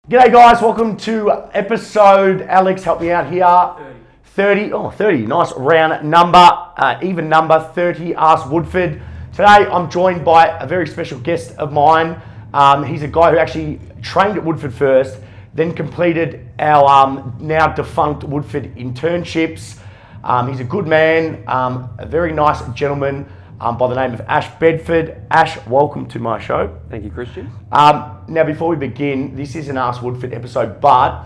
G'day guys, welcome to episode, Alex, help me out here. 30, 30, nice round number, even number, 30, Ask Woodford. Today I'm joined by a very special guest of mine. He's a guy who actually trained at Woodford first, then completed our now defunct Woodford internships. He's a good man, a very nice gentleman by the name of Ash Bedford. Ash, welcome to my show. Thank you, Christian. Now before we begin, this is an Ask Woodford episode, but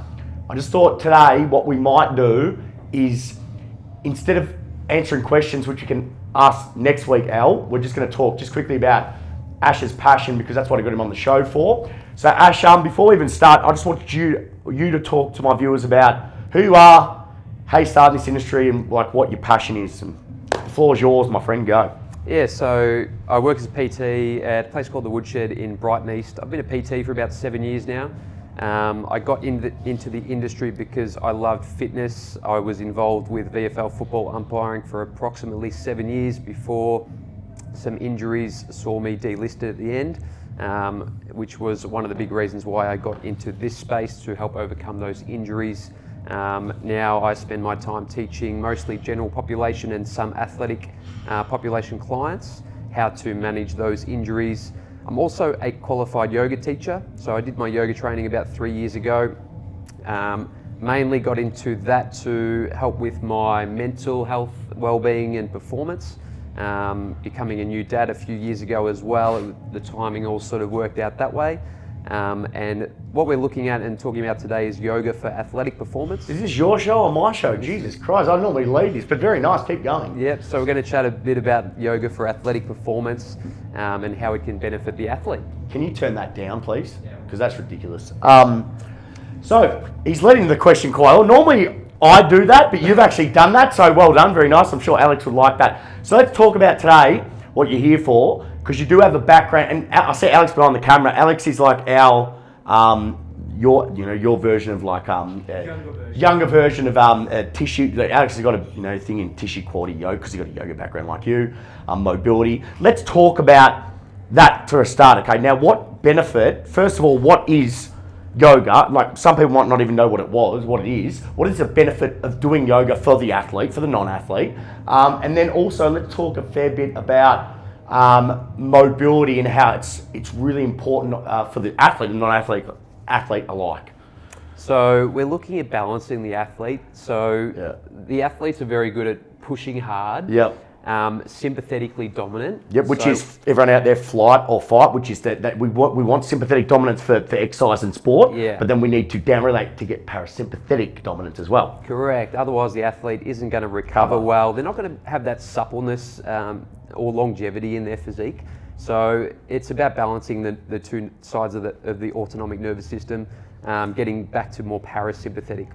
I just thought today what we might do is, instead of answering questions which you can ask next week, Al, we're just going to talk just quickly about Ash's passion, because that's what I got him on the show for. So Ash, before we even start, I just want you to talk to my viewers about who you are, how you started in this industry, and like what your passion is. And the floor is yours, my friend, go. Yeah, so I work as a PT at a place called the Woodshed in Brighton East. I've been a PT for about 7 years now. I got into the industry because I loved fitness. I was involved with VFL football umpiring for approximately 7 years before some injuries saw me delisted at the end, which was one of the big reasons why I got into this space, to help overcome those injuries. Now I spend my time teaching mostly general population and some athletic population clients how to manage those injuries. I'm also a qualified yoga teacher, so I did my yoga training about 3 years ago. Mainly got into that to help with my mental health, well-being and performance. Becoming a new dad a few years ago as well, the timing all sort of worked out that way. And what we're looking at and talking about today is yoga for athletic performance. Is this your show or my show? Jesus Christ, I normally lead this, but very nice, keep going. Yep, so we're going to chat a bit about yoga for athletic performance and how it can benefit the athlete. Can you turn that down, please? Because that's ridiculous. So he's leading the question quite well. Normally I do that, but you've actually done that, so well done, very nice. I'm sure Alex would like that. So let's talk about today, what you're here for, because you do have a background, and I see Alex behind the camera. Alex is like our, your version of like younger version of tissue. Alex has got a thing in tissue quality yoga because he's got a yoga background like you, mobility. Let's talk about that for a start. Okay, now what benefit? First of all, what is yoga? Like, some people might not even know what it is. What is the benefit of doing yoga for the athlete, for the non-athlete? And then also let's talk a fair bit about mobility and how it's really important for the athlete and non-athlete alike. So we're looking at balancing the athlete. So the athletes are very good at pushing hard. Yep. Sympathetically dominant. Yep, which is everyone out there, flight or fight, which is that we want sympathetic dominance for exercise and sport, but then we need to downregulate to get parasympathetic dominance as well. Correct. Otherwise the athlete isn't going to recover well. They're not going to have that suppleness or longevity in their physique. So it's about balancing the two sides of the autonomic nervous system, getting back to more parasympathetic.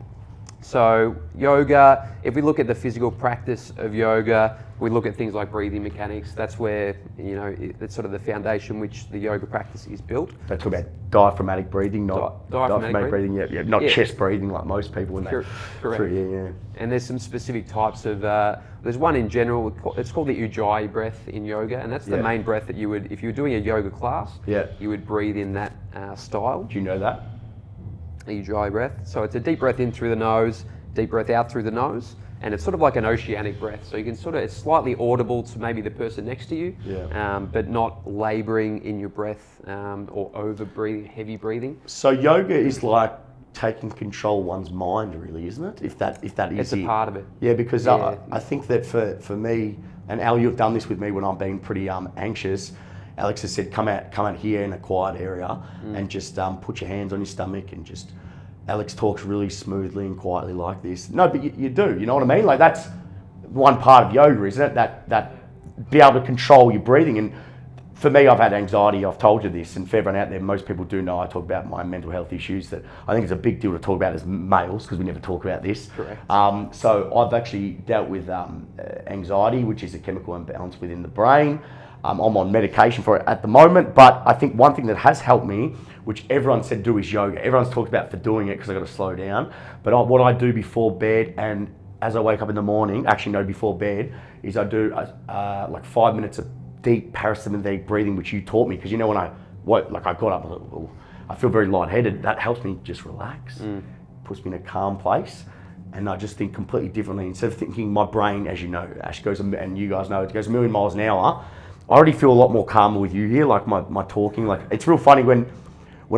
So yoga, if we look at the physical practice of yoga, we look at things like breathing mechanics. That's where, it's sort of the foundation which the yoga practice is built. They talk about diaphragmatic breathing, not diaphragmatic breathing. Yeah, not chest breathing like most people when they. Correct. Yeah. And there's some specific types of. There's one in general. It's called the Ujjayi breath in yoga, and that's the main breath that you would, if you were doing a yoga class, you would breathe in that style. Do you know that? The Ujjayi breath. So it's a deep breath in through the nose, deep breath out through the nose. And it's sort of like an oceanic breath, so you can it's slightly audible to maybe the person next to you, but not labouring in your breath or over breathing, heavy breathing. So yoga is like taking control of one's mind, really, isn't it? If that is it's a part of it. Yeah, because I think that for me, and Al, you've done this with me when I'm being pretty anxious. Alex has said, come out here in a quiet area and just put your hands on your stomach and just. Alex talks really smoothly and quietly like this. No, but you do, you know what I mean? Like, that's one part of yoga, isn't it? That be able to control your breathing. And for me, I've had anxiety, I've told you this, and for everyone out there, most people do know I talk about my mental health issues that I think it's a big deal to talk about as males, because we never talk about this. Correct. So I've actually dealt with anxiety, which is a chemical imbalance within the brain. I'm on medication for it at the moment, but I think one thing that has helped me, which everyone said do, is yoga. Everyone's talked about for doing it because I've got to slow down. But what I do before bed and as I wake up in the morning, before bed, is I do like 5 minutes of deep parasympathetic breathing, which you taught me. Because when I got up, I feel very lightheaded. That helps me just relax, puts me in a calm place. And I just think completely differently. Instead of thinking my brain, as you know, Ash goes, and you guys know, it goes a million miles an hour. I already feel a lot more calmer with you here, like my talking. Like, it's real funny when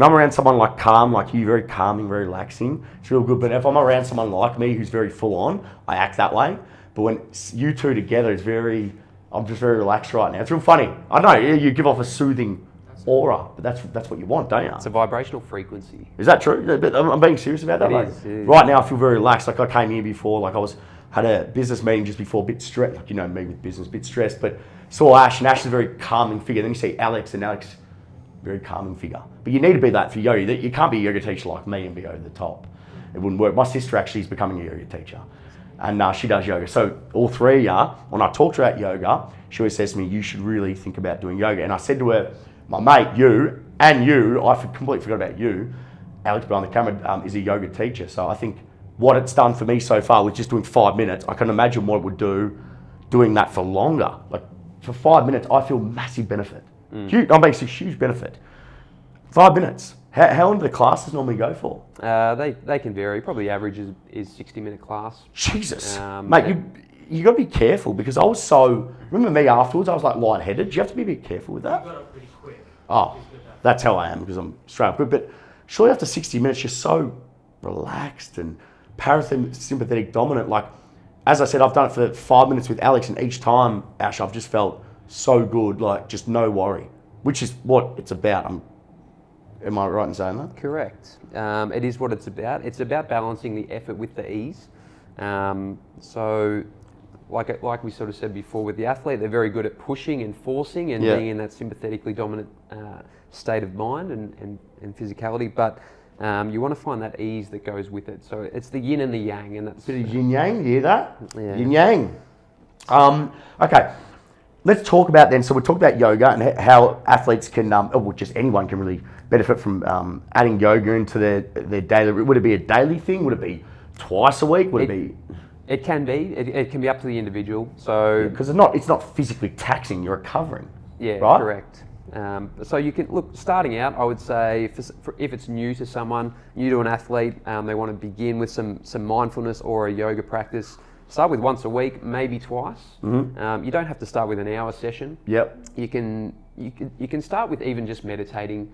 I'm around someone like calm, like you, very calming, very relaxing, it's real good. But if I'm around someone like me who's very full on, I act that way. But when you two together, I'm just very relaxed right now. It's real funny. I know, you give off a soothing aura, but that's what you want, don't you? It's a vibrational frequency. Is that true? But I'm being serious about that. It Like, is. Right now, I feel very relaxed. Like, I came here before, like had a business meeting just before, a bit stressed. Like, you know me with business, a bit stressed, but saw Ash, and Ash is a very calming figure. Then you see Alex, and Alex, very calming figure. But you need to be that for yoga. You can't be a yoga teacher like me and be over the top. It wouldn't work. My sister actually is becoming a yoga teacher, and she does yoga. So all three, when I talk to her about yoga, she always says to me, you should really think about doing yoga. And I said to her, my mate, I completely forgot about you, Alex behind the camera, is a yoga teacher. So I think what it's done for me so far with just doing 5 minutes, I can imagine what it would do doing that for longer. Like, for 5 minutes, I feel massive benefit. Huge, I'm making a huge benefit. 5 minutes. How long do the classes normally go for? They can vary. Probably average is 60-minute class. Jesus, mate, you got to be careful, because I was so. Remember me afterwards? I was like lightheaded. Do you have to be a bit careful with that? You got up pretty quick. Oh, that's how I am, because I'm straight up. But surely after 60 minutes, you're so relaxed and parasympathetic dominant. Like, as I said, I've done it for 5 minutes with Alex, and each time, Ash, I've just felt so good, like just no worry, which is what it's about. Am I right in saying that? Correct. It is what it's about. It's about balancing the effort with the ease. So, like we sort of said before, with the athlete, they're very good at pushing and forcing and being in that sympathetically dominant state of mind and physicality. But you want to find that ease that goes with it. So it's the yin and the yang, and that's Bit of yin yang. You hear that? Yeah. Yin yang. Okay. Let's talk about then. So we talked about yoga and how athletes can, just anyone can really benefit from adding yoga into their daily. Would it be a daily thing? Would it be twice a week? Would it be? It can be. It can be up to the individual. So because it's not physically taxing. You're recovering. Yeah, right? Correct. So you can look. Starting out, I would say if it's new to someone, new to an athlete, they want to begin with some mindfulness or a yoga practice. Start with once a week, maybe twice. Mm-hmm. You don't have to start with an hour session. Yep. You can start with even just meditating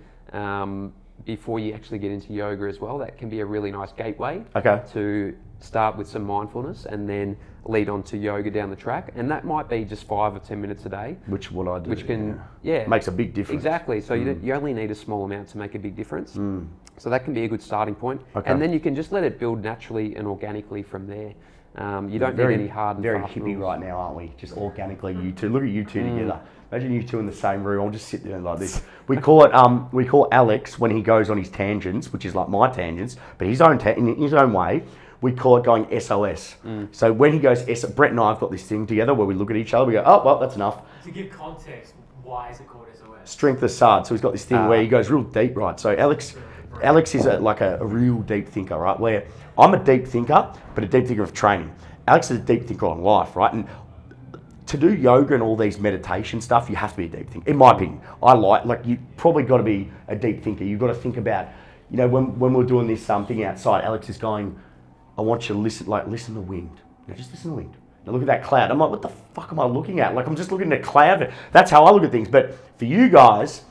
before you actually get into yoga as well. That can be a really nice gateway. Okay. To start with some mindfulness and then lead on to yoga down the track. And that might be just 5 or 10 minutes a day. Which what I do. Which can makes a big difference. Exactly. So you only need a small amount to make a big difference. So that can be a good starting point. Okay. And then you can just let it build naturally and organically from there. You don't need any hard and very fast hippie rules. right now, aren't we? Just organically, you two. Look at you two together. Imagine you two in the same room. I'll just sit there like this. We call Alex when he goes on his tangents, which is like my tangents, but in his own way. We call it going SOS. So when he goes, Brett and I have got this thing together where we look at each other. We go, oh well, that's enough. To give context, why is it called SOS? Strength aside. So he's got this thing where he goes real deep, right? So Alex is like a real deep thinker, right? Where I'm a deep thinker, but a deep thinker of training. Alex is a deep thinker on life, right? And to do yoga and all these meditation stuff, you have to be a deep thinker. In my opinion, you probably got to be a deep thinker. You've got to think about, when we're doing this thing outside, Alex is going, I want you to listen to the wind. Just listen to the wind. Now look at that cloud. I'm like, what the fuck am I looking at? Like, I'm just looking at a cloud. That's how I look at things. But for you guys,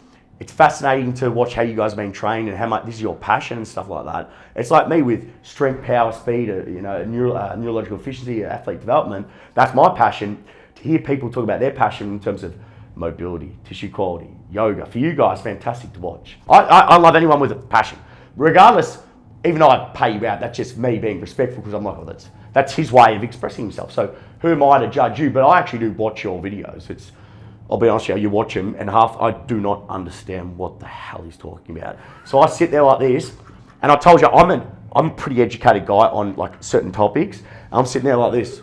it's fascinating to watch how you guys have been trained and how much this is your passion and stuff like that. It's like me with strength, power, speed, neurological efficiency, athlete development. That's my passion. To hear people talk about their passion in terms of mobility, tissue quality, yoga. For you guys, fantastic to watch. I love anyone with a passion. Regardless, even though I pay you out, that's just me being respectful because I'm like, well, that's his way of expressing himself. So who am I to judge you? But I actually do watch your videos. I'll be honest with you watch them and I do not understand what the hell he's talking about. So I sit there like this, and I told you I'm a pretty educated guy on like certain topics. I'm sitting there like this.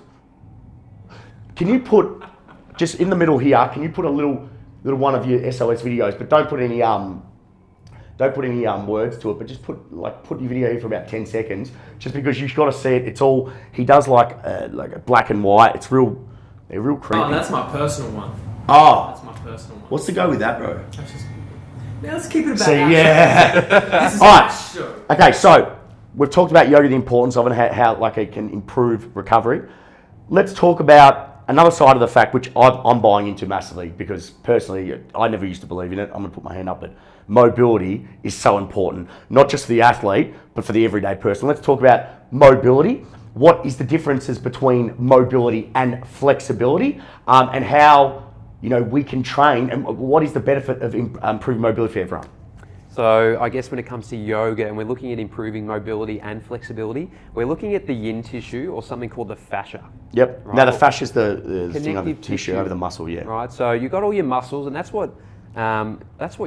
Can you put just in the middle here? Can you put a little one of your SOS videos, but don't put any words to it, but just put your video here for about 10 seconds, just because you've got to see it. It's all he does like a black and white. They're real creepy. Oh, that's my personal one. Oh, That's my personal one. what's the go with that, bro? That's just Now let's keep it about See, action. yeah. This is All my right. show. Okay, so we've talked about yoga, the importance of it, and how like it can improve recovery. Let's talk about another side of the fact, which I'm buying into massively, because personally, I never used to believe in it. I'm going to put my hand up, but mobility is so important, not just for the athlete, but for the everyday person. Let's talk about mobility. What is the differences between mobility and flexibility, and how we can train, and what is the benefit of improving mobility for everyone? So I guess when it comes to yoga and we're looking at improving mobility and flexibility, we're looking at the yin tissue or something called the fascia. Yep. Right. Now the fascia is the thing over the Connective tissue, tissue. over the muscle. Yeah. Right. So you've got all your muscles, and that's what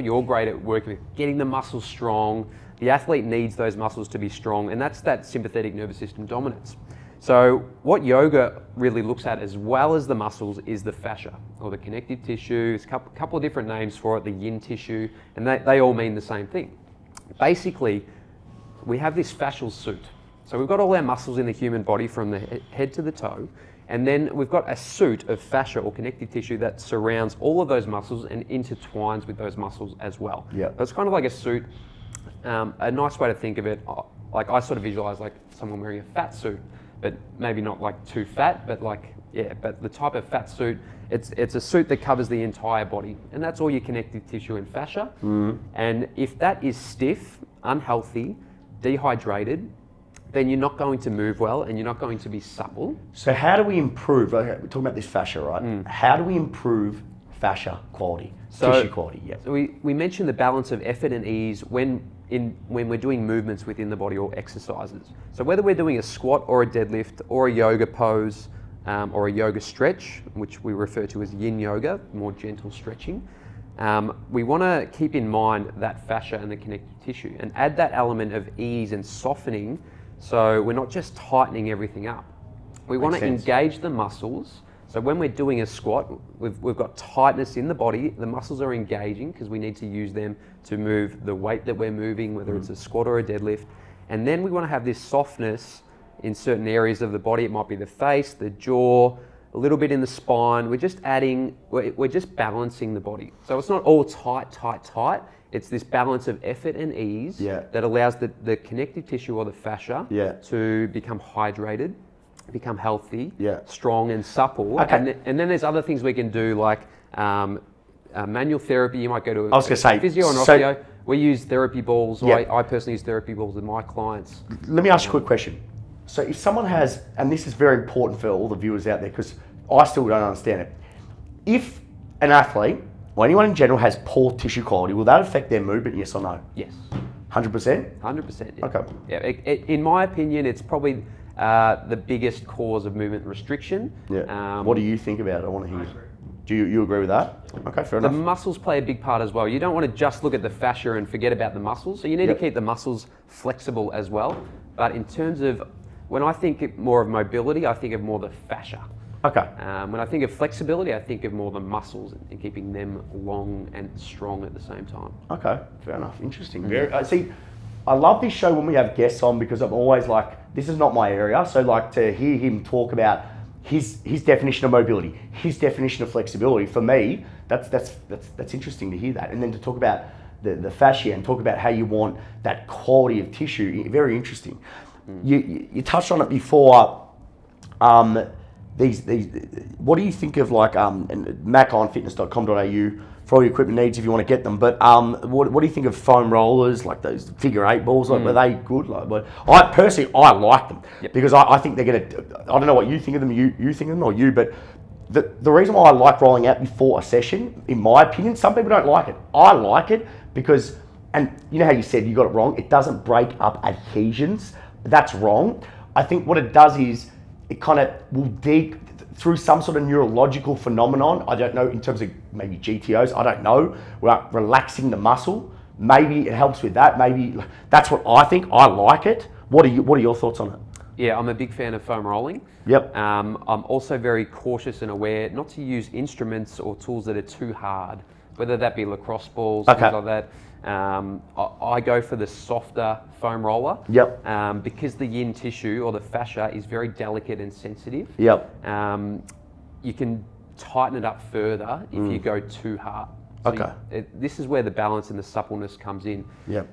you're great at working with, getting the muscles strong. The athlete needs those muscles to be strong, and that's that sympathetic nervous system dominance. So what yoga really looks at, as well as the muscles, is the fascia, or the connective tissue. There's a couple of different names for it, the yin tissue, and they all mean the same thing. Basically, we have this fascial suit. So we've got all our muscles in the human body from the head to the toe, and then we've got a suit of fascia or connective tissue that surrounds all of those muscles and intertwines with those muscles as well. Yeah. So it's kind of like a suit. A nice way to think of it, like I sort of visualize like someone wearing a fat suit, but maybe not like too fat, but but the type of fat suit, it's a suit that covers the entire body, and that's all your connective tissue and fascia. And if that is stiff, unhealthy, dehydrated, then you're not going to move well and you're not going to be supple. So how do we improve? We're talking about this fascia, right? How do we improve fascia quality, tissue quality? Yeah. So we mentioned the balance of effort and ease when we're doing movements within the body or exercises. So whether we're doing a squat or a deadlift or a yoga pose or a yoga stretch, which we refer to as yin yoga, more gentle stretching, we want to keep in mind that fascia and the connective tissue and add that element of ease and softening, so we're not just tightening everything up. We want to engage the muscles. So when we're doing a squat, we've got tightness in the body, the muscles are engaging because we need to use them to move the weight that we're moving, whether it's a squat or a deadlift. And then we want to have this softness in certain areas of the body. It might be the face, the jaw, a little bit in the spine. We're just balancing the body. So it's not all tight, tight, tight. It's this balance of effort and ease that allows the connective tissue or the fascia to become hydrated, become healthy, strong and supple. Okay. And then there's other things we can do, like manual therapy. You might go to I was going to say, physio and osteo. We use therapy balls. I personally use therapy balls with my clients. Let me ask you a quick question. So if someone has, and this is very important for all the viewers out there, because I still don't understand it. If an athlete or anyone in general has poor tissue quality, will that affect their movement, yes or no? Yes. 100%? 100%. Yeah. Okay. Yeah. In my opinion, it's probably the biggest cause of movement restriction. Yeah. What do you think about it? I want to hear. Do you agree with that? Okay, fair enough. The muscles play a big part as well. You don't want to just look at the fascia and forget about the muscles. So you need to keep the muscles flexible as well. But in terms of, when I think more of mobility, I think of more the fascia. Okay. When I think of flexibility, I think of more the muscles and keeping them long and strong at the same time. Okay, fair enough. Interesting. See, I love this show when we have guests on, because I'm always like, this is not my area. So like to hear him talk about his definition of mobility, his definition of flexibility, for me, that's interesting to hear that. And then to talk about the fascia and talk about how you want that quality of tissue, very interesting. You touched on it before. These what do you think of like maconfitness.com.au for all your equipment needs if you want to get them? But what do you think of foam rollers, like those figure 8 balls? Like, are they good? Like, but I personally like them because I think they're gonna. I don't know what you think of them. You think of them, or you? But the reason why I like rolling out before a session, in my opinion, some people don't like it. I like it because, and you know how you said you got it wrong. It doesn't break up adhesions. That's wrong. I think what it does is it kind of will through some sort of neurological phenomenon. I don't know, in terms of maybe GTOs, I don't know. We're relaxing the muscle. Maybe it helps with that. Maybe that's what I think. I like it. What are your thoughts on it? Yeah, I'm a big fan of foam rolling. Yep. I'm also very cautious and aware not to use instruments or tools that are too hard, whether that be lacrosse balls, things like that. I go for the softer foam roller. Yep. Because the yin tissue or the fascia is very delicate and sensitive. Yep. You can tighten it up further if you go too hard. So Okay. this is where the balance and the suppleness comes in. Yep.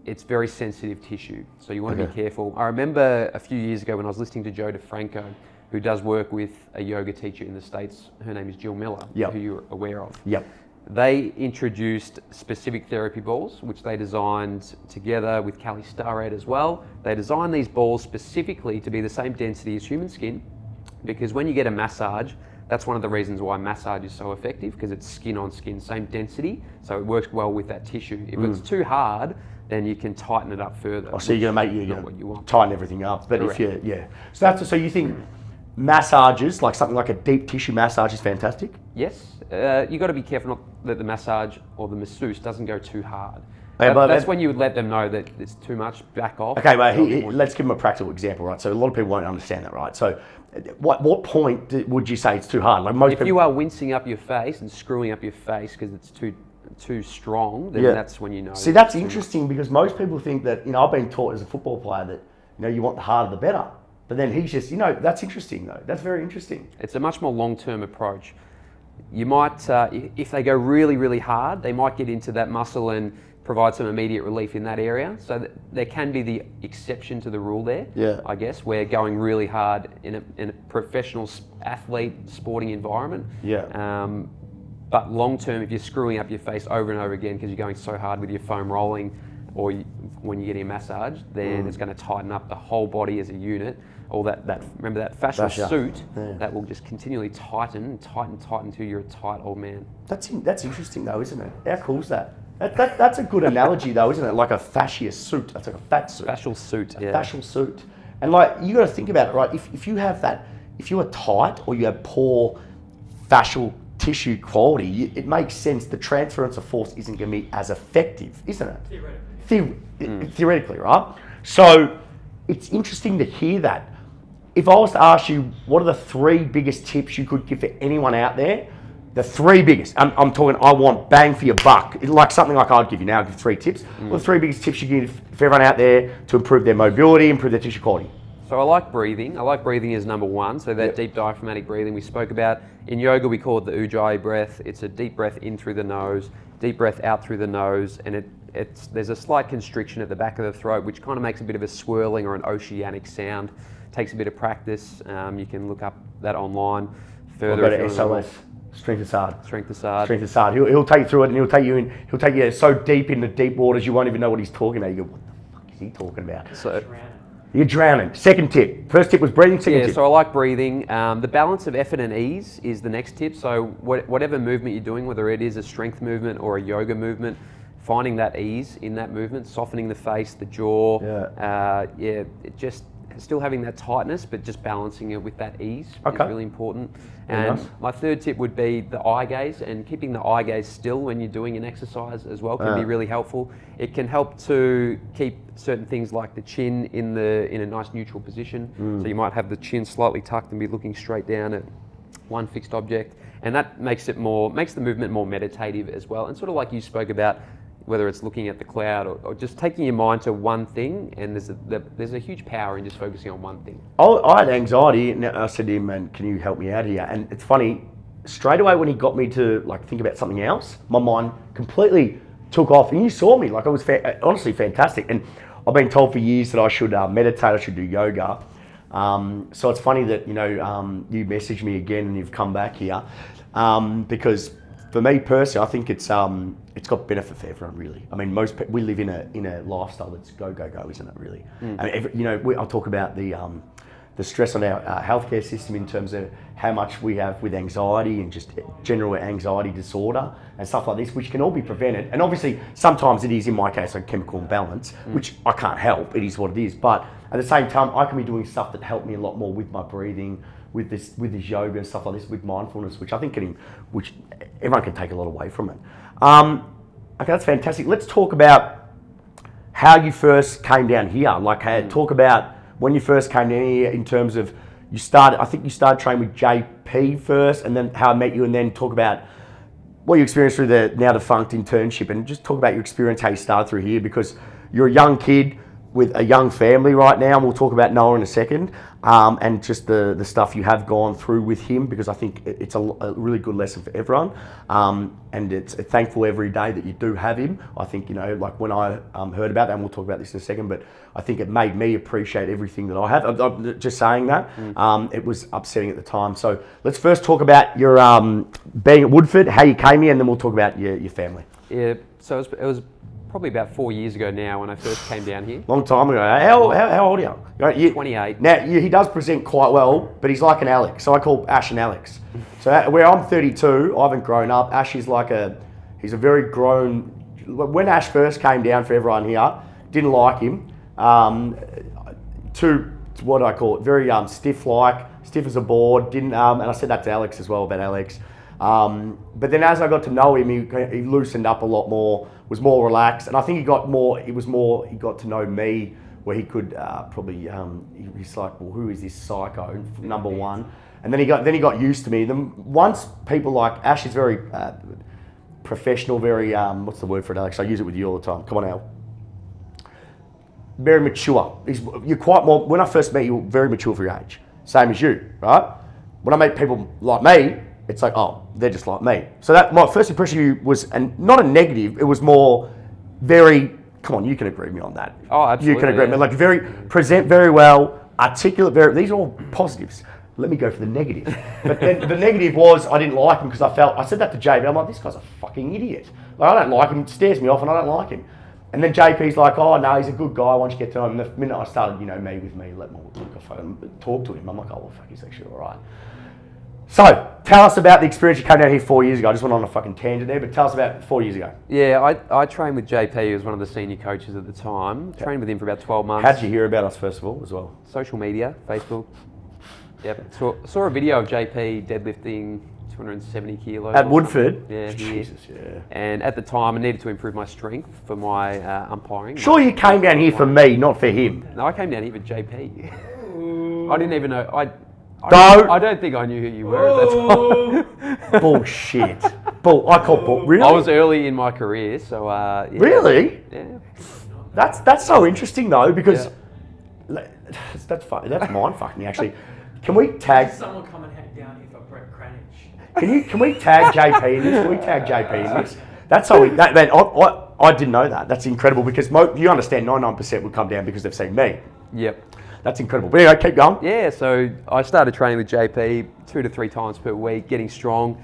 It's very sensitive tissue, so you want to be careful. I remember a few years ago when I was listening to Joe DeFranco, who does work with a yoga teacher in the States. Her name is Jill Miller, who you're aware of. Yep. They introduced specific therapy balls, which they designed together with Callie Starrett as well. They designed these balls specifically to be the same density as human skin, because when you get a massage, that's one of the reasons why massage is so effective, because it's skin on skin, same density, so it works well with that tissue. If it's too hard, then you can tighten it up further. Oh, so you're going to what you want. tighten everything up. But Correct. if you, so you think massages, like something like a deep tissue massage, is fantastic? Yes, you got to be careful not that the massage or the masseuse doesn't go too hard. Yeah, but that's when you would let them know that it's too much, back off. Okay, well, let's give them a practical example, right? So a lot of people won't understand that, right? So what point would you say it's too hard? Like most if people, you are wincing up your face and screwing up your face because it's too strong, then that's when you know. See, that's interesting, because most people think that, I've been taught as a football player that, you want the harder the better. But then he's just, that's interesting though. That's very interesting. It's a much more long-term approach. You might, if they go really, really hard, they might get into that muscle and provide some immediate relief in that area. So there can be the exception to the rule there, I guess, where going really hard in a professional athlete sporting environment. But long term, if you're screwing up your face over and over again because you're going so hard with your foam rolling, or when you're getting a massage, then it's going to tighten up the whole body as a unit. Or remember that fascia suit that will just continually tighten until you're a tight old man. That's interesting though, isn't it? How cool is that? That's a good analogy though, isn't it? Like a fascia suit. That's like a fat suit. Fascial suit. Fascial suit. And like, you got to think about it, right? If you have that, if you are tight or you have poor fascial tissue quality, it makes sense the transference of force isn't going to be as effective, isn't it? Theoretically, right? So it's interesting to hear that. If I was to ask you, what are the 3 biggest tips you could give for anyone out there? The 3 biggest. I'm talking, I want bang for your buck. Like something like I'd give you now, I'll give 3 tips. What are the 3 biggest tips you give for everyone out there to improve their mobility, improve their tissue quality? So I like breathing. I like breathing as number 1. So that deep diaphragmatic breathing we spoke about. In yoga, we call it the Ujjayi breath. It's a deep breath in through the nose, deep breath out through the nose, and there's a slight constriction at the back of the throat, which kind of makes a bit of a swirling or an oceanic sound. Takes a bit of practice. You can look up that online further. Go to SOS. Strength Assad. Strength Assad. Strength Assad. He'll take you through it, and he'll take you so deep in the deep waters you won't even know what he's talking about. You go, what the fuck is he talking about? So you're drowning. Second tip. First tip was breathing. Second tip. So I like breathing. The balance of effort and ease is the next tip. So whatever movement you're doing, whether it is a strength movement or a yoga movement, finding that ease in that movement, softening the face, the jaw. It just still having that tightness, but just balancing it with that ease is really important. And my third tip would be the eye gaze, and keeping the eye gaze still when you're doing an exercise as well can be really helpful. It can help to keep certain things like the chin in a nice neutral position. So you might have the chin slightly tucked and be looking straight down at one fixed object, and that makes the movement more meditative as well. And sort of like you spoke about, whether it's looking at the cloud or just taking your mind to one thing, and there's a huge power in just focusing on one thing. I had anxiety, and I said to him, "Man, can you help me out here?" And it's funny, straight away when he got me to like think about something else, my mind completely took off. And you saw me, like I was honestly fantastic. And I've been told for years that I should meditate, I should do yoga. So it's funny that you messaged me again and you've come back here, because for me personally, I think it's got benefit for everyone really. I mean, we live in a lifestyle that's go, isn't it really? I mean, I'll talk about the stress on our healthcare system in terms of how much we have with anxiety and just general anxiety disorder and stuff like this, which can all be prevented. And obviously, sometimes it is, in my case, a chemical imbalance, which I can't help. It is what it is. But at the same time, I can be doing stuff that help me a lot more with my breathing, with this yoga and stuff like this, with mindfulness, which I think which everyone can take a lot away from it. Okay, that's fantastic. Let's talk about how you first came down here. Like, talk about when you first came down here in terms of I think you started training with JP first, and then how I met you, and then talk about what you experienced through the now defunct internship, and just talk about your experience, how you started through here, because you're a young kid, with a young family right now, and we'll talk about Noah in a second, and just the stuff you have gone through with him, because I think it's a really good lesson for everyone, and it's thankful every day that you do have him. I think, like when I heard about that, and we'll talk about this in a second, but I think it made me appreciate everything that I have. I'm just saying that. It was upsetting at the time. So let's first talk about your being at Woodford, how you came here, and then we'll talk about your family. Yeah, so it was probably about 4 years ago now when I first came down here. Long time ago. How old are you? 28. Now, he does present quite well, but he's like an Alex. So I call Ash an Alex. So where I'm 32, I haven't grown up. Ash is he's a very grown. When Ash first came down, for everyone here, didn't like him. What do I call it? Very stiff as a board. Didn't, and I said that to Alex as well, about Alex. But then as I got to know him, he loosened up a lot more, was more relaxed, and I think he got to know me, where he could probably, he's like, well, who is this psycho, number one? And then he got used to me. Then once people like, Ash is very professional, very, what's the word for it, Alex? I use it with you all the time. Come on, Al. Very mature. You're quite more, when I first met you, were very mature for your age. Same as you, right? When I meet people like me, it's like, oh, they're just like me. So that my first impression of you was, and not a negative, it was more very, come on, you can agree with me on that. Oh, absolutely. You can agree with me. Like present very well, articulate, these are all positives. Let me go for the negative. But then the negative was, I didn't like him because I said that to JP, I'm like, this guy's a fucking idiot. Like, I don't like him, it stares me off and I don't like him. And then JP's like, oh no, he's a good guy once you get to know him. And the minute I started, me with me, let me talk to him, I'm like, oh, well, fuck, he's actually all right. So, tell us about the experience you came down here 4 years ago. I just went on a fucking tangent there, but tell us about 4 years ago. Yeah, I trained with JP, who was one of the senior coaches at the time. Trained with him for about 12 months. How did you hear about us, first of all, as well? Social media, Facebook. Yep. Saw a video of JP deadlifting 270 kilos. At Woodford? Yeah, Jesus, yeah. And at the time, I needed to improve my strength for my umpiring. Sure, you came down here for me, not for him. No, I came down here for JP. I didn't even know. I don't think I knew who you were at that time. Bullshit. I call bull. Really? I was early in my career, so yeah. Really? Yeah. That's so interesting though, because that's mind fucking actually. Can we tag? Someone come and head down here for Brett Cranage. Can we tag JP in this? Can we tag JP in this? That's how I didn't know that. That's incredible, because you understand 99% would come down because they've seen me. Yep. That's incredible. But anyway, keep going. Yeah, so I started training with JP 2 to 3 times per week, getting strong.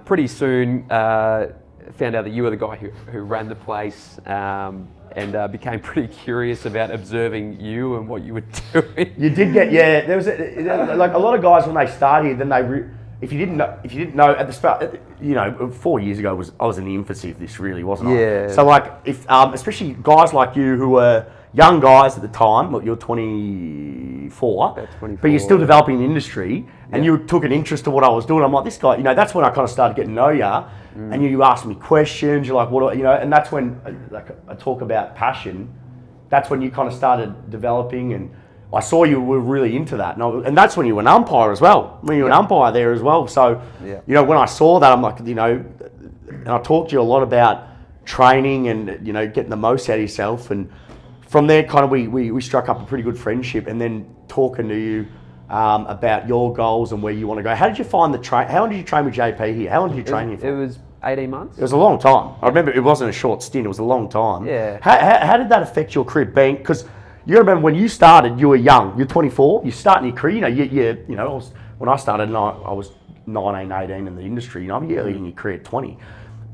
Pretty soon found out that you were the guy who ran the place, and became pretty curious about observing you and what you were doing. You did get, there was like a lot of guys when they start here, then if you didn't know at the start, 4 years ago I was in the infancy of this, really, wasn't I? Yeah. So like, if especially guys like you who were young guys at the time, you're 24, About 24, but you're still developing the industry, and you took an interest to what I was doing. I'm like, this guy, that's when I kind of started getting to know you, and you asked me questions. You're like, what, and that's when, like, I talk about passion. That's when you kind of started developing, and I saw you were really into that, and that's when you were an umpire as well. When you were an umpire there as well. So, when I saw that, I'm like, and I talked to you a lot about training and getting the most out of yourself, and from there, kind of, we struck up a pretty good friendship, and then talking to you about your goals and where you want to go. How did you find how long did you train with JP here? How long did you train here for? It was 18 months. It was a long time. I remember it wasn't a short stint, it was a long time. Yeah. How did that affect your career? Because you remember when you started, you were young. You're 24, you're starting your career. When I started, I was 19, 18 in the industry. I'm early in your career at 20.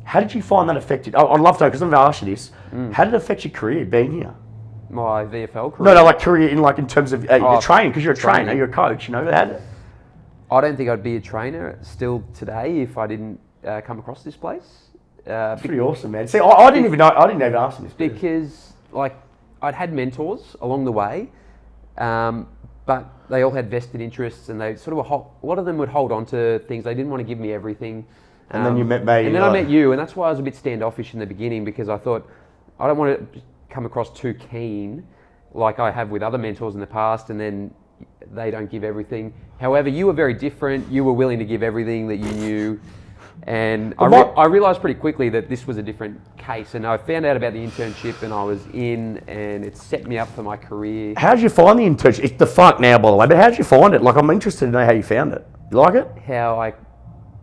How did you find that affected? I'd love to know, because I'm going to ask you this. How did it affect your career being here? My VFL career? No, like career in terms of your training, because you're a trainer, you're a coach, I don't think I'd be a trainer still today if I didn't come across this place. It's pretty awesome, man. See, I didn't even ask him this. Because, I'd had mentors along the way, but they all had vested interests, and they sort of, a lot of them would hold on to things. They didn't want to give me everything. And then you met me. And then I met you, and that's why I was a bit standoffish in the beginning, because I thought, I don't want to come across too keen like I have with other mentors in the past, and then they don't give everything. However, you were very different. You were willing to give everything that you knew, And But I realised pretty quickly that this was a different case, and I found out about the internship, and I was in, and it set me up for my career. How'd you find the internship? It's defunct now, by the way, but how'd you find it? Like, I'm interested to know how you found it. You like it?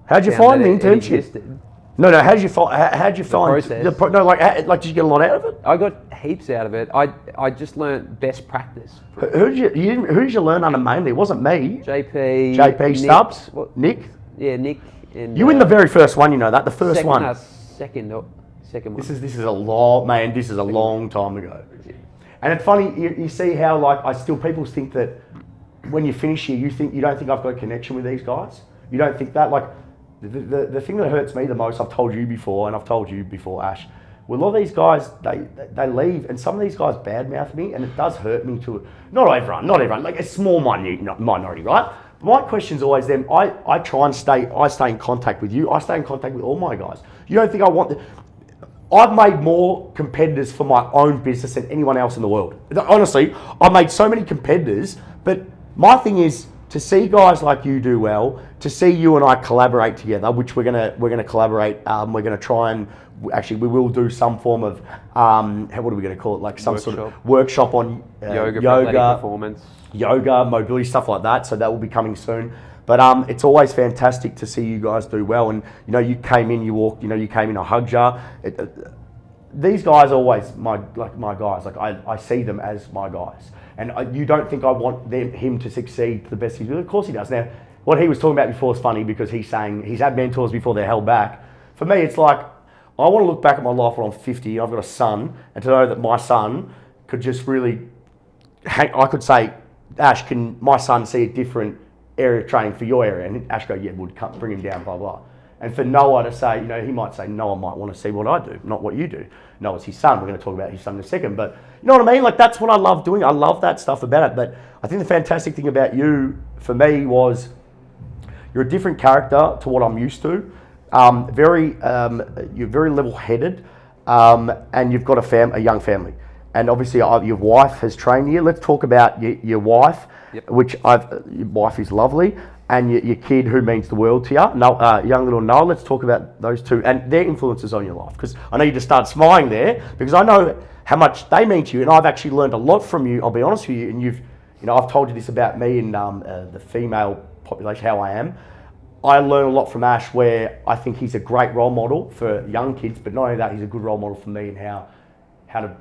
How'd you find the internship? No, how'd you find process. Did you get a lot out of it? I got heaps out of it. I just learnt best practice. Who did you learn under mainly? It wasn't me. JP Nick, Stubbs? Nick? Yeah, Nick. And, you in the very first one, you know that? The first one. Second one. This is a long time ago. And it's funny, you see how people think that when you finish here, you don't think I've got a connection with these guys? You don't think that? Like, the thing that hurts me the most, I've told you before, and I've told you before, Ash, well, a lot of these guys, they leave, and some of these guys badmouth me, and it does hurt me to, not everyone, like a small minority, right? My question's always them, I stay in contact with you, I stay in contact with all my guys. You don't think I've made more competitors for my own business than anyone else in the world. Honestly, I've made so many competitors, but my thing is, to see guys like you do well, to see you and I collaborate together, which we're gonna collaborate. We're gonna try and we will do some form of what are we gonna call it? Like some sort of workshop on yoga, performance, mobility, stuff like that. So that will be coming soon. But it's always fantastic to see you guys do well. And you came in, you walked, you came in, I hugged you. These guys are always my guys. Like I see them as my guys. And you don't think I want him to succeed to the best he can. Of course he does. Now, what he was talking about before is funny because he's saying he's had mentors before they're held back. For me, it's like, I want to look back at my life when I'm 50, I've got a son, and to know that my son could just really, I could say, Ash, can my son see a different area of training for your area? And Ash go, yeah, would bring him down, blah, blah. And for Noah to say, he might say, Noah might want to see what I do, not what you do. Noah's his son. We're going to talk about his son in a second. But you know what I mean? Like, that's what I love doing. I love that stuff about it. But I think the fantastic thing about you, for me, was you're a different character to what I'm used to. You're very level-headed, and you've got a young family. And obviously, your wife has trained you. Let's talk about your wife, which your wife is lovely. And your kid who means the world to you, young little Noah. Let's talk about those two and their influences on your life. Because I know you just started smiling there, because I know how much they mean to you, and I've actually learned a lot from you. I'll be honest with you, and I've told you this about me and the female population, how I am. I learn a lot from Ash, where I think he's a great role model for young kids, but not only that, he's a good role model for me and how to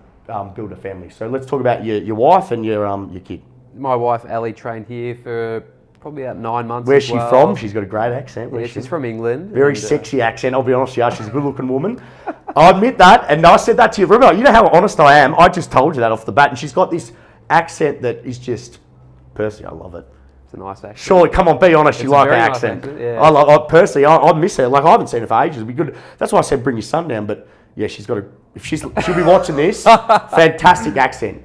build a family. So let's talk about your wife and your kid. My wife Ali trained here for probably about 9 months. Where's she from? She's got a great accent. She's from England. Very sexy accent, I'll be honest with you. She's a good-looking woman. I admit that, and I said that to you. Remember, you know how honest I am. I just told you that off the bat, and she's got this accent that is just, personally, I love it. It's a nice accent. Surely, come on, be honest, you like her nice accent. Yeah. I miss her. Like, I haven't seen her for ages. It'd be good. That's why I said bring your son down, but yeah, she'll be watching this. Fantastic accent.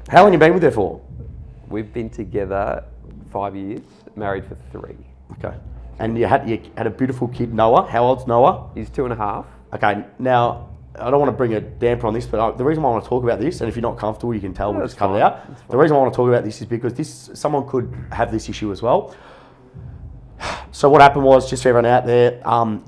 How long have you been with her for? We've been together 5 years, married for 3. Okay. And you had a beautiful kid, Noah. How old's Noah? He's 2.5. Okay. Now, I don't want to bring a damper on this, but the reason why I want to talk about this, and if you're not comfortable, you can tell, we'll just cut it out. The reason why I want to talk about this is because someone could have this issue as well. So what happened was, just for everyone out there,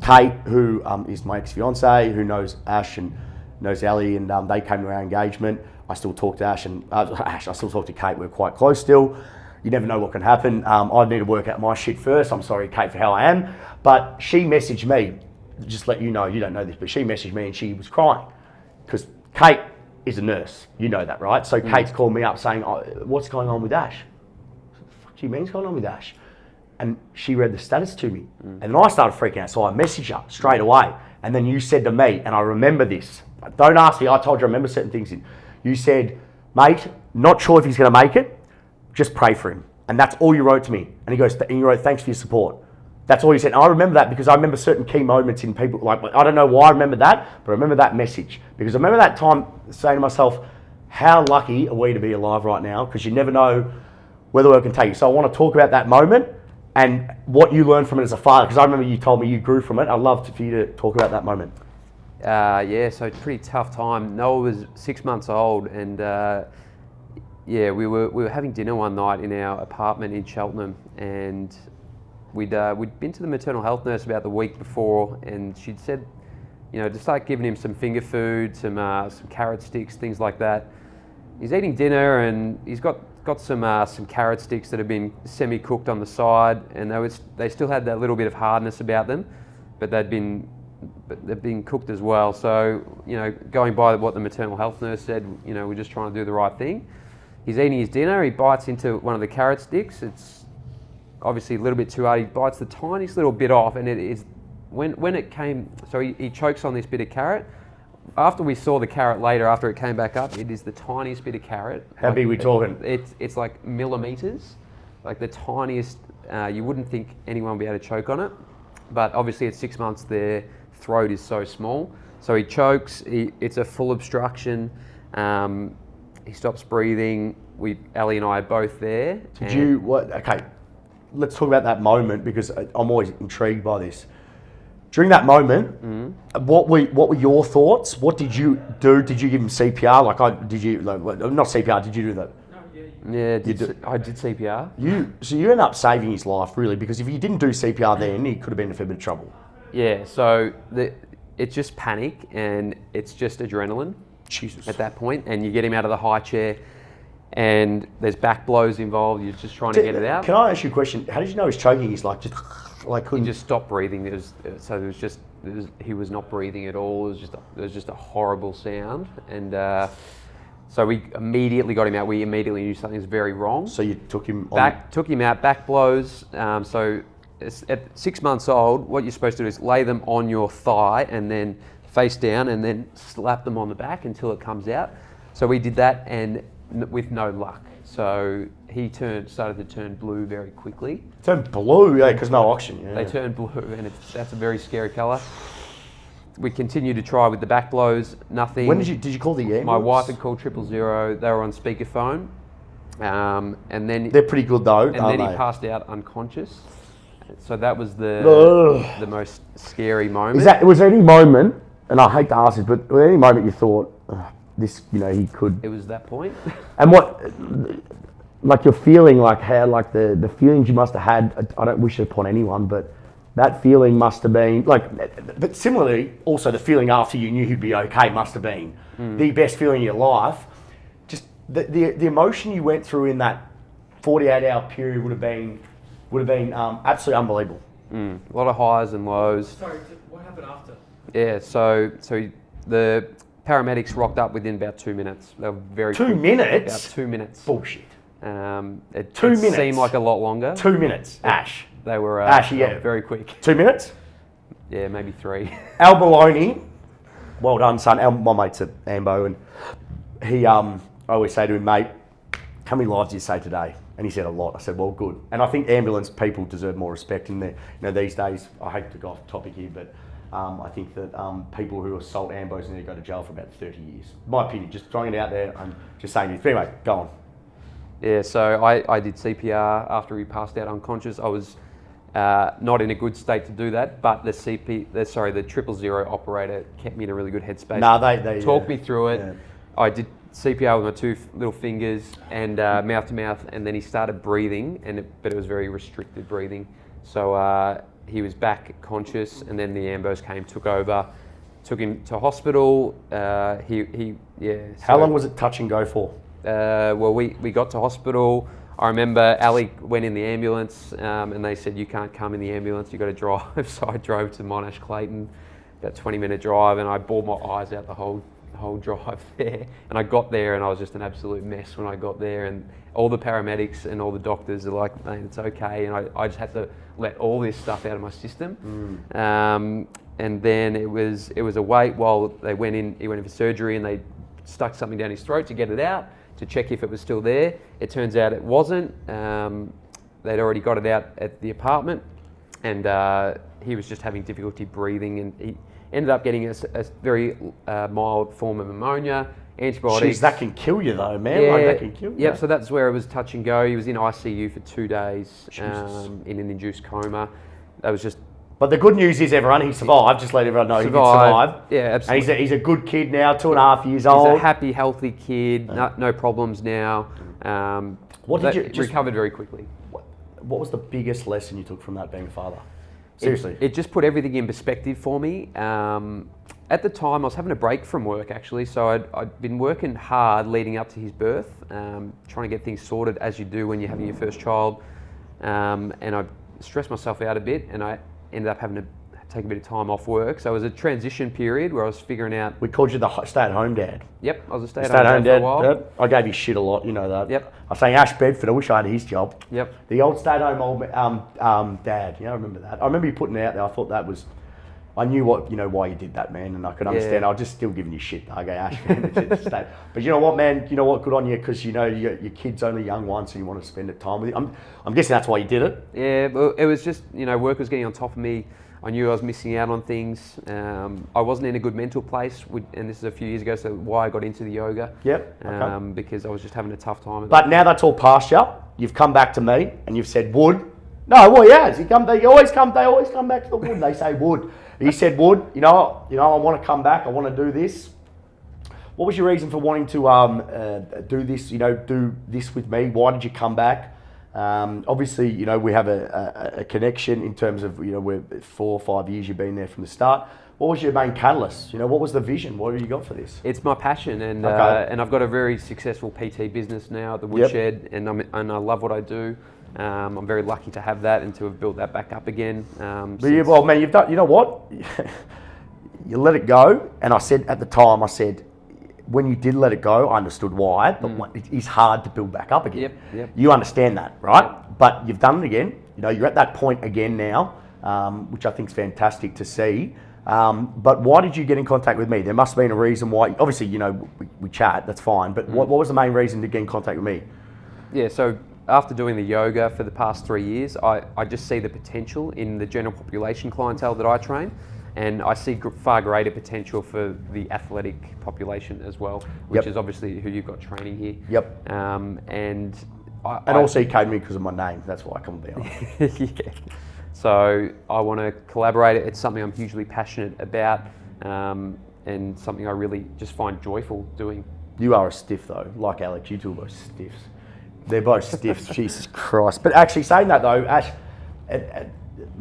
Kate, who is my ex-fiance, who knows Ash and knows Ali, and they came to our engagement. I still talk to Ash, and I still talk to Kate. We're quite close still. You never know what can happen. I need to work out my shit first. I'm sorry, Kate, for how I am. But she messaged me, just let you know, you don't know this, but she messaged me and she was crying. Because Kate is a nurse. You know that, right? So Kate's called me up saying, what's going on with Ash? What the fuck do you mean what's going on with Ash? And she read the status to me. And then I started freaking out. So I messaged her straight away. And then you said to me, and I remember this, don't ask me, I told you I remember certain things. You said, mate, not sure if he's going to make it. Just pray for him. And that's all you wrote to me. And you wrote, thanks for your support. That's all you said. And I remember that because I remember certain key moments in people, like, I don't know why I remember that, but I remember that message. Because I remember that time saying to myself, how lucky are we to be alive right now? Because you never know where the world can take you. So I want to talk about that moment and what you learned from it as a father. Because I remember you told me you grew from it. I'd love for you to talk about that moment. Yeah, so pretty tough time. Noah was 6 months old, and we were having dinner one night in our apartment in Cheltenham, and we'd been to the maternal health nurse about the week before, and she'd said, to start giving him some finger food, some carrot sticks, things like that. He's eating dinner, and he's got some carrot sticks that have been semi-cooked on the side, and they still had that little bit of hardness about them, but they've been cooked as well. So, going by what the maternal health nurse said, we're just trying to do the right thing. He's eating his dinner, he bites into one of the carrot sticks. It's obviously a little bit too hard. He bites the tiniest little bit off, and it is, when it came, so he chokes on this bit of carrot. After we saw the carrot later, after it came back up, it is the tiniest bit of carrot. How big are we talking? It's like millimeters, like the tiniest. You wouldn't think anyone would be able to choke on it, but obviously at 6 months their throat is so small. So he chokes, it's a full obstruction. He stops breathing. Ali and I are both there. Okay, let's talk about that moment, because I'm always intrigued by this. During that moment, what were your thoughts? What did you do? Did you give him CPR? Not CPR, did you do that? I did CPR. So you end up saving his life, really, because if you didn't do CPR then, he could have been in a fair bit of trouble. Yeah, so it's just panic, and it's just adrenaline. Jesus. At that point, and you get him out of the high chair, and there's back blows involved. You're just trying to get it out. Can I ask you a question? How did you know he's choking? He's like, couldn't. He just stopped breathing. He was not breathing at all. It was just a horrible sound, and so we immediately got him out. We immediately knew something was very wrong. So you took him took him out. Back blows. So at 6 months old, what you're supposed to do is lay them on your thigh and then face down, and then slap them on the back until it comes out. So we did that, and with no luck. So he started to turn blue very quickly. Turned blue, yeah, because no oxygen. Yeah. They turned blue, and that's a very scary colour. We continued to try with the back blows, nothing. When did you call the ambulance? My wife had called 000. They were on speakerphone, and then they're pretty good though. And then he passed out unconscious. So that was the most scary moment. Was there any moment? And I hate to ask this, but at any moment you thought, he could... It was that point. And like your feeling, like how, like the feelings you must have had, I don't wish it upon anyone, but that feeling must have been, but similarly, also the feeling after you knew he'd be okay must have been the best feeling in your life. Just the emotion you went through in that 48-hour period would have been absolutely unbelievable. A lot of highs and lows. Sorry, what happened after? Yeah, so the paramedics rocked up within about 2 minutes. They were very 2 quick. minutes? About 2 minutes. Bullshit. It 2 minutes? Seemed like a lot longer. 2 minutes, Ash. They were very quick. 2 minutes? Yeah, maybe 3. Al Baloney, well done, son. My mate's at Ambo, and he, I always say to him, mate, how many lives did you save today? And he said a lot. I said, well, good. And I think ambulance people deserve more respect in there. These days, I hate to go off topic here, but I think that people who assault ambos need to go to jail for about 30 years. My opinion, just throwing it out there. I'm just saying this. But anyway, go on. Yeah, so I did CPR after he passed out unconscious. I was not in a good state to do that, but the 000 operator kept me in a really good headspace. No, they talked me through it. Yeah. I did CPR with my 2 little fingers and mouth to mouth, and then he started breathing, but it was very restricted breathing. So he was back conscious, and then the ambos took over, took him to hospital. How long was it touch and go for? Well, we got to hospital. I remember Ali went in the ambulance, and they said, you can't come in the ambulance, you've got to drive. So I drove to Monash Clayton, about 20-minute drive, and I bawled my eyes out the whole drive there. And I got there, and I was just an absolute mess when I got there, and all the paramedics and all the doctors are like, mate, it's okay. And I just had to let all this stuff out of my system. And then it was a wait while he went in for surgery, and they stuck something down his throat to get it out, to check if it was still there. It turns out it wasn't. They'd already got it out at the apartment, and he was just having difficulty breathing, and he ended up getting a very mild form of pneumonia, antibiotics. Jeez, that can kill you though, man. Yeah, that can kill you. Yep, so that's where it was touch and go. He was in ICU for 2 days in an induced coma. That was just... But the good news is, everyone, he survived. Just let everyone know he did survive. Yeah, absolutely. And he's a good kid now, 2.5 years old. He's a happy, healthy kid. No problems now. What did you recovered very quickly? what was the biggest lesson you took from that being a father? Seriously. It just put everything in perspective for me. At the time, I was having a break from work actually, so I'd been working hard leading up to his birth, trying to get things sorted as you do when you're having your first child, and I stressed myself out a bit, and I ended up having to take a bit of time off work. So it was a transition period where I was figuring out. We called you the stay-at-home dad. Yep, I was a stay-at-home dad for a while. Dad. I gave you shit a lot, you know that. Yep. I was saying Ash Bedford, I wish I had his job. Yep. The old stay-at-home dad, I remember that. I remember you putting it out there, I thought that was, I knew why you did that, man, and I could understand. I was just still giving you shit. Okay, Ash, man, but you know what, man, good on you, because your kid's only young once and you want to spend time with him. I'm guessing that's why you did it. Yeah, well, it was just, work was getting on top of me. I knew I was missing out on things. I wasn't in a good mental place, and this is a few years ago, so why I got into the yoga. Yep. Okay. Because I was just having a tough time. But now that's all past you. You've come back to me and you've said Wood. No, well, he has. They always come back to the Wood. They say Wood. He said Wood. I want to come back. I want to do this. What was your reason for wanting to do this? Do this with me. Why did you come back? Obviously, we have a connection in terms of, we're 4 or 5 years you've been there from the start. What was your main catalyst? What was the vision? What have you got for this? It's my passion, and I've got a very successful PT business now at the Woodshed, and I love what I do. I'm very lucky to have that and to have built that back up again. Well, man, you've done. You know what? You let it go, and I said at the time, when you did let it go, I understood why, but it is hard to build back up again. Yep. You understand that, right? But you've done it again. You're at that point again now, which I think is fantastic to see. But why did you get in contact with me? There must have been a reason why. Obviously, we chat, that's fine. But what was the main reason to get in contact with me? Yeah, so after doing the yoga for the past 3 years, I just see the potential in the general population clientele that I train. And I see far greater potential for the athletic population as well, which is obviously who you've got training here. Yep. And also you came to me because of my name. That's why I come down. Yeah. So I want to collaborate. It's something I'm hugely passionate about, and something I really just find joyful doing. You are a stiff though, like Alex. You two are both stiffs. They're both stiffs. Jesus Christ. But actually saying that though, Ash.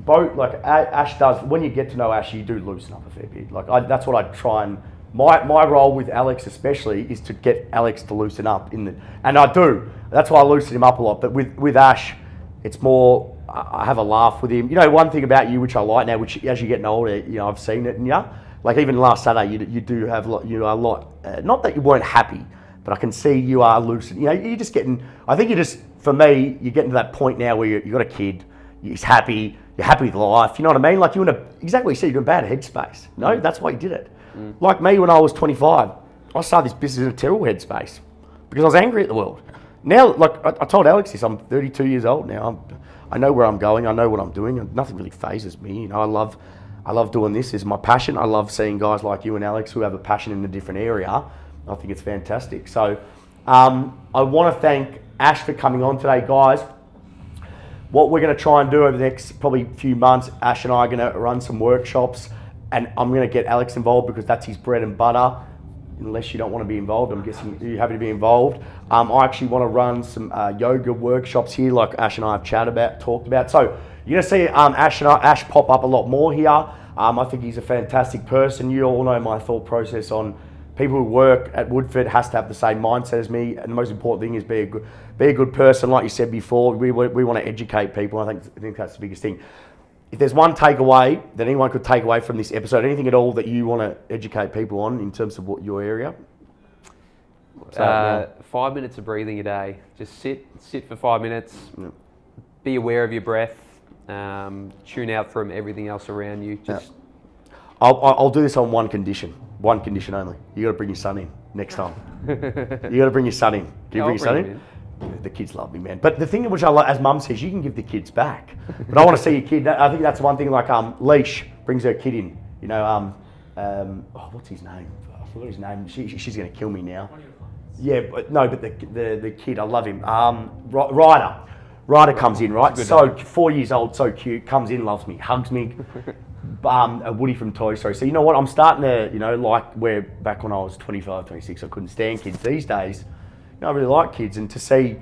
Ash does, when you get to know Ash, you do loosen up a fair bit. That's what I try and, my role with Alex especially is to get Alex to loosen up and I do. That's why I loosen him up a lot. But with Ash, it's more, I have a laugh with him. One thing about you which I like now, which as you're getting older, I've seen it in you. Like even last Saturday, you do have a lot, not that you weren't happy, but I can see you are loosened. You're just getting, I think for me, you're getting to that point now where you've got a kid, he's happy, you're happy with life, you know what I mean? Like exactly what you said, you're in a bad headspace. No, that's why you did it. Like me when I was 25, I started this business in a terrible headspace because I was angry at the world. Now, like I told Alex this, I'm 32 years old now. I know where I'm going, I know what I'm doing, and nothing really phases me. I love doing this, it's my passion. I love seeing guys like you and Alex who have a passion in a different area. I think it's fantastic. So I want to thank Ash for coming on today, guys. What we're going to try and do over the next probably few months, Ash and I are going to run some workshops, and I'm going to get Alex involved because that's his bread and butter. Unless you don't want to be involved, I'm guessing you're happy to be involved. I actually want to run some yoga workshops here, like Ash and I have talked about. So you're going to see Ash pop up a lot more here. I think he's a fantastic person. You all know my thought process on people who work at Woodford has to have the same mindset as me, and the most important thing is be a good person. Like you said before, we want to educate people. I think that's the biggest thing. If there's one takeaway that anyone could take away from this episode, anything at all that you want to educate people on in terms of your area? 5 minutes of breathing a day. Just sit for 5 minutes. Yep. Be aware of your breath. Tune out from everything else around you. I'll do this on one condition only. You got to bring your son in next time. You got to bring your son in. Do you bring your son in? The kids love me, man. But the thing which I like, as Mum says, you can give the kids back. But I want to see your kid. I think that's one thing. Like Leash brings her kid in. What's his name? I forgot his name. She's going to kill me now. Yeah, but the kid, I love him. Ryder comes in, right? So 4 years old, so cute. Comes in, loves me, hugs me. A Woody from Toy Story. So you know what? I'm starting to, like where back when I was 25, 26, I couldn't stand kids. These days, I really like kids, and to see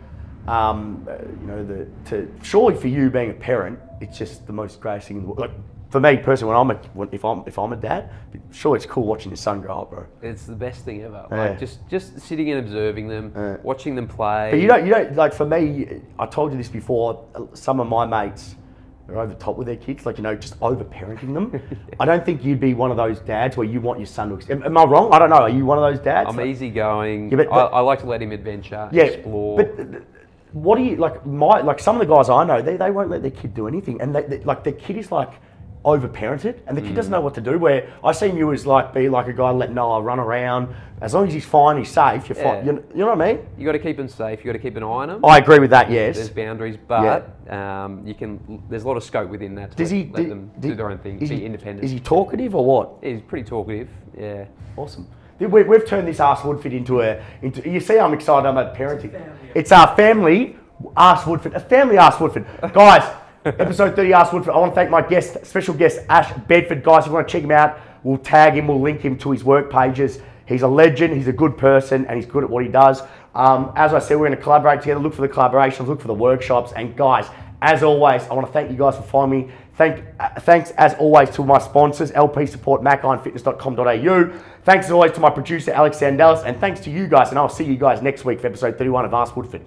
Surely for you being a parent, it's just the most greatest thing in the world. Like, for me personally, if I'm a dad, sure it's cool watching your son grow up, bro. It's the best thing ever. Yeah. Like just sitting and observing them, watching them play. But you don't like, for me, I told you this before, some of my mates are over the top with their kids, like, just over parenting them. I don't think you'd be one of those dads where you want your son to, am I wrong? I don't know. Are you one of those dads? I'm easygoing. Yeah, I like to let him adventure, explore. But what do you, like some of the guys I know, they won't let their kid do anything. And like their kid is like over-parented and the kid doesn't know what to do, where I seen you as be like a guy let Noah run around. As long as he's fine, he's safe, you're fine. You know what I mean? You got to keep them safe. You got to keep an eye on them. I agree with that, yes. There's boundaries, but you can. There's a lot of scope within that to let them do their own thing, be independent. Is he talkative or what? He's pretty talkative, yeah. Awesome. We've turned this Ask Woodford into you see I'm excited about parenting. It's our family Ask Woodford, a family Ask Woodford. Guys, episode 30 Ask Woodford. I want to thank my special guest, Ash Bedford. Guys, if you want to check him out, we'll tag him, we'll link him to his work pages. He's a legend, he's a good person, and he's good at what he does. As I said, we're going to collaborate together, look for the collaborations, look for the workshops. And guys, as always, I want to thank you guys for following me. Thanks as always to my sponsors, LP Support, macironfitness.com.au. Thanks as always to my producer, Alex Sandelis, and thanks to you guys, and I'll see you guys next week for episode 31 of Ask Woodford.